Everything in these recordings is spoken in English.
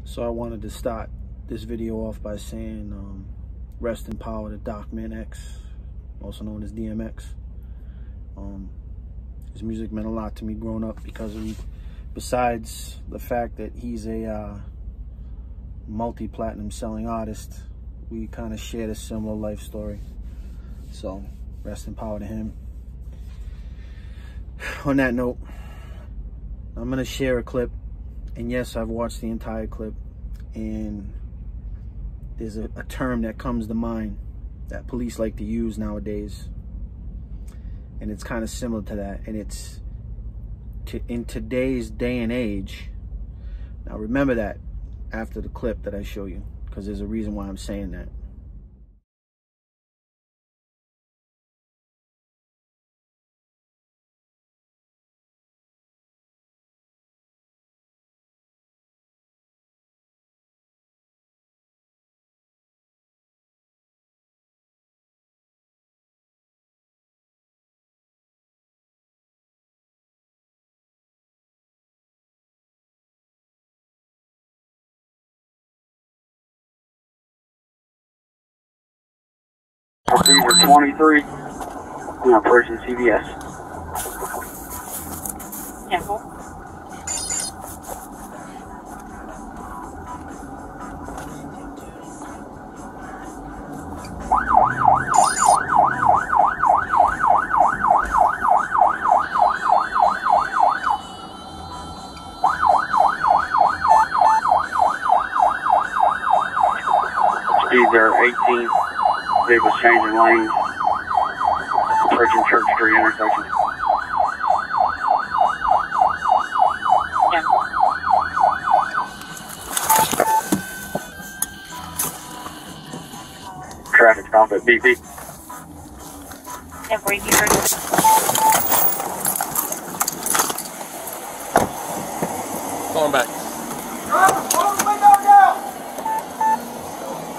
So I wanted to start this video off by saying rest in power to Doc-Man X, also known as DMX. His music meant a lot to me growing up because besides the fact that he's a multi-platinum selling artist, we kind of shared a similar life story. So rest in power to him. On that note, I'm going to share a clip. And yes, I've watched the entire clip, and there's a term that comes to mind that police like to use nowadays. And it's kind of similar to that. And it's in today's day and age. Now remember that after the clip that I show you, because there's a reason why I'm saying that. Procedure 23, Operation CBS. Temple. Speeds are 18. Vehicles changing lanes. Approaching Church Street intersection. Yeah. Traffic stop at BP. Yeah, right here. Going back. Open the window now!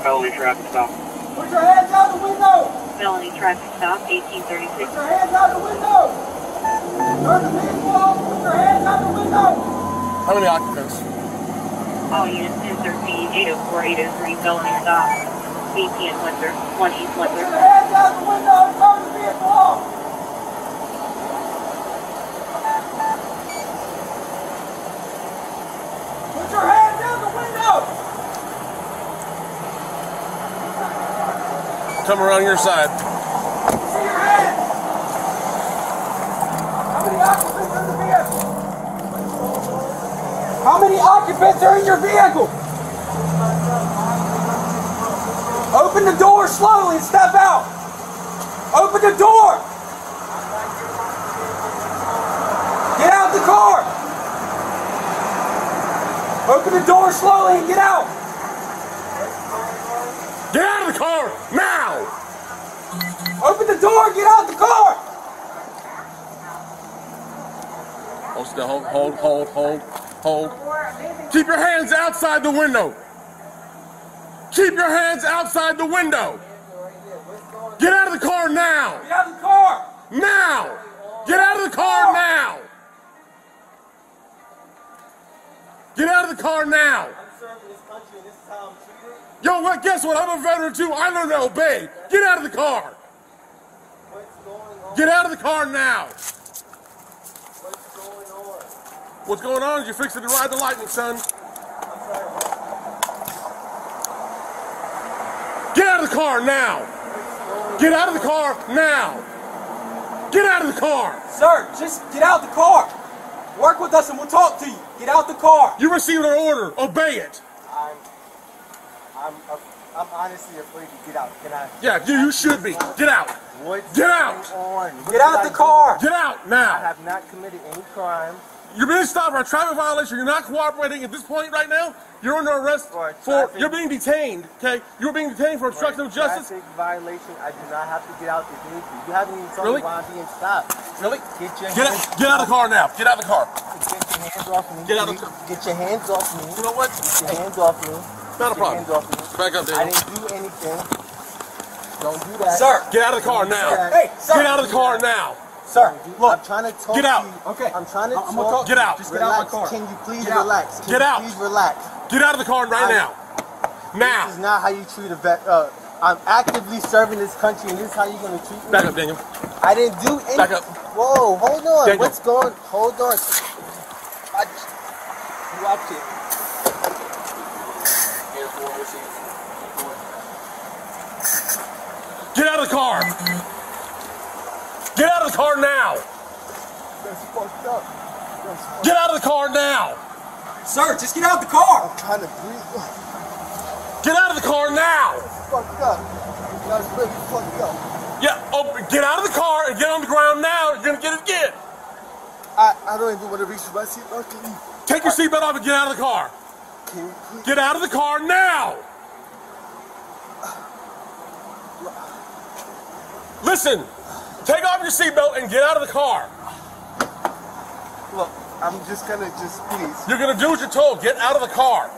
Felony traffic stop. Put your hands out the window! Felony traffic stop, 1836. Put your hands out the window! Turn the vehicle off! Put your hands out the window! How many occupants? All units 1013, 804, 803, felony stop. 18 in Windsor, 1 East Put Windsor. your hands out the window and turn the vehicle off! Put your hands out the window! Come around your side. See your hands! How many occupants are in the vehicle? How many occupants are in your vehicle? Open the door slowly and step out. Open the door. Get out the car. Open the door slowly and get out. Get out of the car now! Open the door, get out the car! Hold still, hold. Keep your hands outside the window. Keep your hands outside the window. Get out of the car now! Get out of the car! Now! Get out of the car now! Get out of the car now! I'm serving this country and this is how I'm treated. Yo, what? Guess what? I'm a veteran too. I learned to obey. Get out of the car. What's going on? Get out of the car now. What's going on? What's going on is you're fixing to ride the lightning, son. I'm sorry. Get out of the car now. Get out of the car now. Get out of the car. Sir, just get out the car. Work with us and we'll talk to you. Get out the car. You received an order. Obey it. I'm honestly afraid to get out. Can I? Yeah, you should be. Get out. What's Get out. going on? Get out the car. Get out I now. have not committed any crime. You're being stopped for a traffic violation. You're not cooperating at this point right now. You're under arrest for. You're being detained. Okay, you're being detained for obstruction of justice. Traffic violation. I do not have to get out the vehicle. You haven't even told Really? me why I'm being stopped. Really? Get out of the car now. Get out of the car. Get your hands off me. Get out of the car. Get your hands off me. You know what? Get your hands off me. Not a Get your problem. hands off me. Back up, I Daniel. didn't do anything. Don't do that. Sir! Get out of the car now. Hey, sir! Get out of the car now. Sir, I'm trying to talk Get out. to you. Okay. I'm trying to I'm gonna talk. talk. Get out. Just get out of my Relax. car. Can you please Get out. relax? Can Get you out. Please relax. Get out of the car right now. Now. This is not how you treat a vet. I'm actively serving this country, and this is how you're gonna treat me. Back up, Daniel. I didn't do anything. Back up. Whoa, hold on. Daniel. What's going? Hold on. Watch it. Get out of the car. Get out of the car now. That's fucked up. Get out of the car now. Sir, just get out of the car. I'm trying to breathe. Get out of the car now. That's fucked up. That's really fucked up. Yeah, get out of the car and get on the ground now. You're gonna get it again. I don't even want to reach my seatbelt. Can you? Take your seatbelt off and get out of the car. Can you please? Get out of the car now. Listen, take off your seatbelt and get out of the car. Look, I'm just gonna please. You're gonna do what you're told. Get out of the car.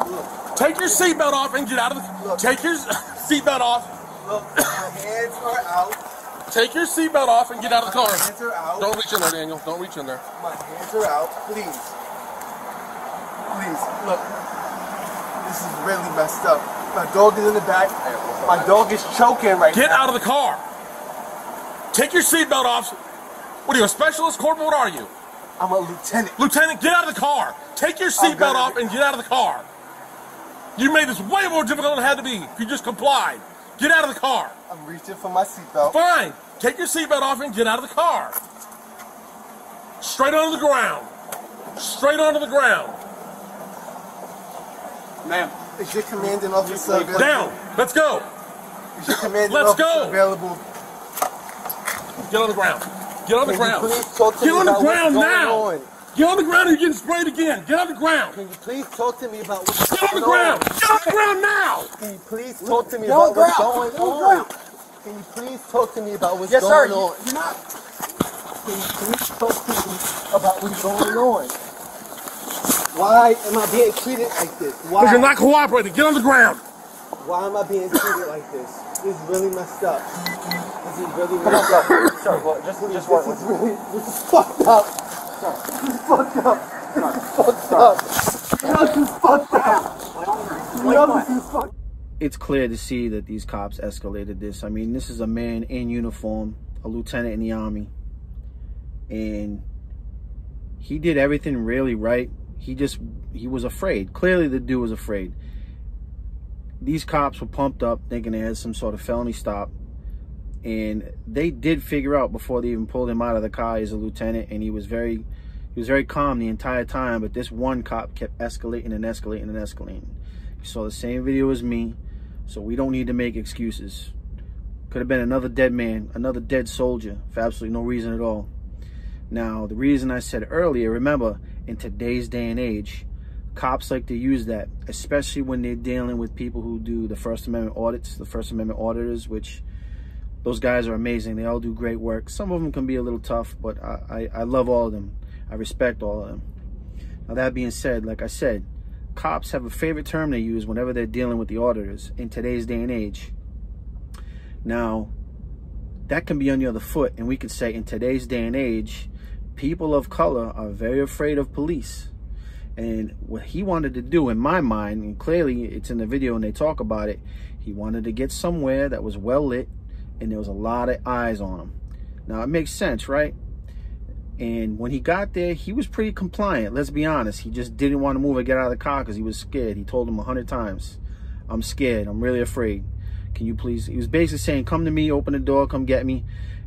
Look, Take your seatbelt off and get out of the. Take your seatbelt off. look, my hands are out. Take your seatbelt off and get out of the car. My hands are out. Don't reach in there, Daniel. Don't reach in there. My hands are out. Please. Please, look. This is really messed up. My dog is in the back. My dog is choking right now. Get out of the car. Take your seatbelt off. What are you, a specialist, corporal? What are you? I'm a lieutenant. Lieutenant, get out of the car. Take your seatbelt off and get out of the car. You made this way more difficult than it had to be if you just complied. Get out of the car. I'm reaching for my seatbelt. Fine. Take your seatbelt off and get out of the car. Straight onto the ground. Straight onto the ground. Ma'am. Is your commanding officer available? Down. Let's go. Is your commanding Let's officer go. available? Get on the ground. Get on the Can you ground. please talk to Get me on the about what's ground going now. on? Get on the ground or you're getting sprayed again. Get on the ground. Can you please talk to me about what's Get on going the ground. on? Get on the ground now. Can you please talk to me Get on about the what's ground. going on? Can you please talk to me about what's Yes, sir. going on? You're not. Can you please talk to me about what's going on? Why am I being treated like this? Why? Because you're not cooperating. Get on the ground. Why am I being treated like this? This is really messed up. This is really messed up. Sir, well, just This is fucked up. This is fucked up. This is fucked up. This is fucked up. This is fucked up. It's clear to see that these cops escalated this. I mean, this is a man in uniform, a lieutenant in the Army, and he did everything really right. He was afraid. Clearly the dude was afraid. These cops were pumped up thinking they had some sort of felony stop, and they did figure out before they even pulled him out of the car he's a lieutenant, and he was very calm the entire time, but this one cop kept escalating and escalating and escalating. You saw the same video as me, so we don't need to make excuses. Could have been another dead man, another dead soldier for absolutely no reason at all. Now, the reason I said earlier, remember, in today's day and age, cops like to use that, especially when they're dealing with people who do the First Amendment audits, the First Amendment auditors, which those guys are amazing. They all do great work. Some of them can be a little tough, but I love all of them. I respect all of them. Now, that being said, like I said, cops have a favorite term they use whenever they're dealing with the auditors in today's day and age. Now, that can be on the other foot, and we could say in today's day and age, people of color are very afraid of police. And what he wanted to do, in my mind, and clearly it's in the video and they talk about it, he wanted to get somewhere that was well lit and there was a lot of eyes on him. Now, it makes sense, right? And when he got there, he was pretty compliant. Let's be honest. He just didn't want to move or get out of the car because he was scared. He told him 100 times, I'm scared. I'm really afraid. Can you please? He was basically saying, come to me, open the door, come get me.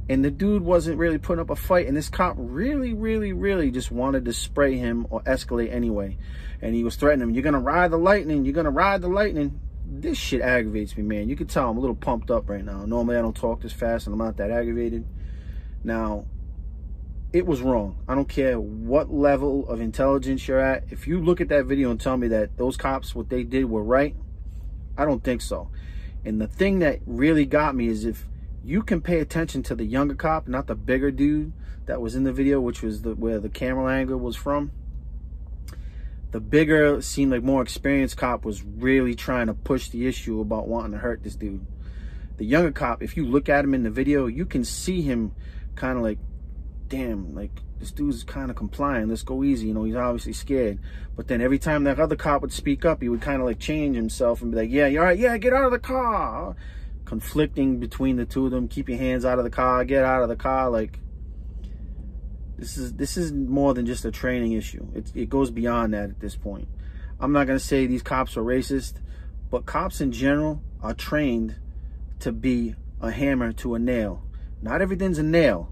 And the dude wasn't really putting up a fight. And this cop really just wanted to spray him or escalate anyway. And he was threatening him, you're going to ride the lightning. You're going to ride the lightning. This shit aggravates me, man. You can tell I'm a little pumped up right now. Normally, I don't talk this fast and I'm not that aggravated. Now, it was wrong. I don't care what level of intelligence you're at. If you look at that video and tell me that those cops, what they did were right, I don't think so. And the thing that really got me is if you can pay attention to the younger cop, not the bigger dude that was in the video, which was where the camera angle was from. The bigger, seemed like more experienced cop was really trying to push the issue about wanting to hurt this dude. The younger cop, if you look at him in the video, you can see him kind of like damn, like, this dude's kind of complying. Let's go easy. You know, he's obviously scared. But then every time that other cop would speak up, he would kind of like change himself and be like, yeah, you're right. Yeah, get out of the car. Conflicting between the two of them. Keep your hands out of the car. Get out of the car. Like, this is more than just a training issue. It goes beyond that at this point. I'm not going to say these cops are racist, but cops in general are trained to be a hammer to a nail. Not everything's a nail.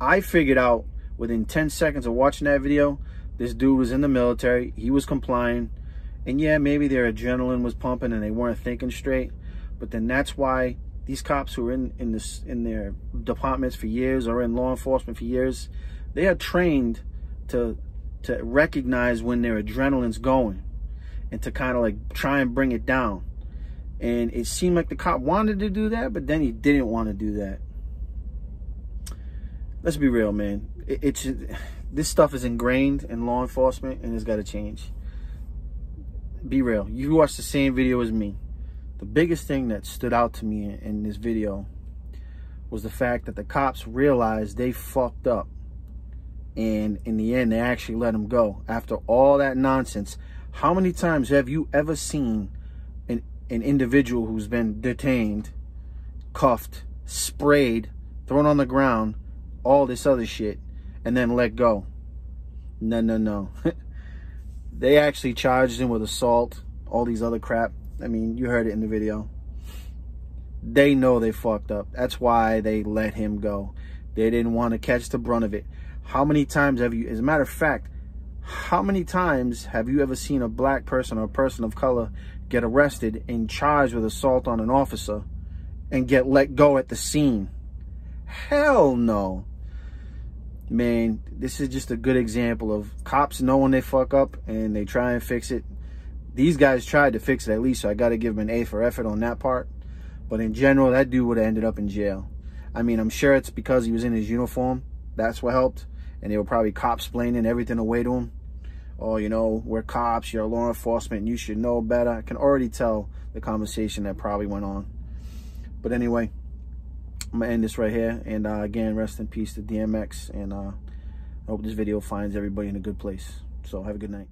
I figured out within 10 seconds of watching that video, this dude was in the military, he was complying, and yeah, maybe their adrenaline was pumping and they weren't thinking straight, but then that's why these cops who are in their departments for years or in law enforcement for years, they are trained to recognize when their adrenaline's going and to kind of like try and bring it down. And it seemed like the cop wanted to do that, but then he didn't want to do that. Let's be real, man. This stuff is ingrained in law enforcement, and it's got to change. Be real. You watched the same video as me. The biggest thing that stood out to me in this video was the fact that the cops realized they fucked up. And in the end, they actually let him go. After all that nonsense, how many times have you ever seen an individual who's been detained, cuffed, sprayed, thrown on the ground, all this other shit, and then let go? No. They actually charged him with assault, all these other crap. I mean, you heard it in the video. They know they fucked up. That's why they let him go. They didn't want to catch the brunt of it. How many times have you, as a matter of fact, how many times have you ever seen a black person or a person of color get arrested and charged with assault on an officer and get let go at the scene? Hell no. Man, this is just a good example of cops know when they fuck up and they try and fix it. These guys tried to fix it at least, so I got to give them an A for effort on that part. But in general, that dude would have ended up in jail. I mean, I'm sure it's because he was in his uniform. That's what helped. And they were probably cop-splaining everything away to him. Oh, you know, we're cops, you're law enforcement, you should know better. I can already tell the conversation that probably went on. But anyway, I'm going to end this right here. And again, rest in peace to DMX. And I hope this video finds everybody in a good place. So have a good night.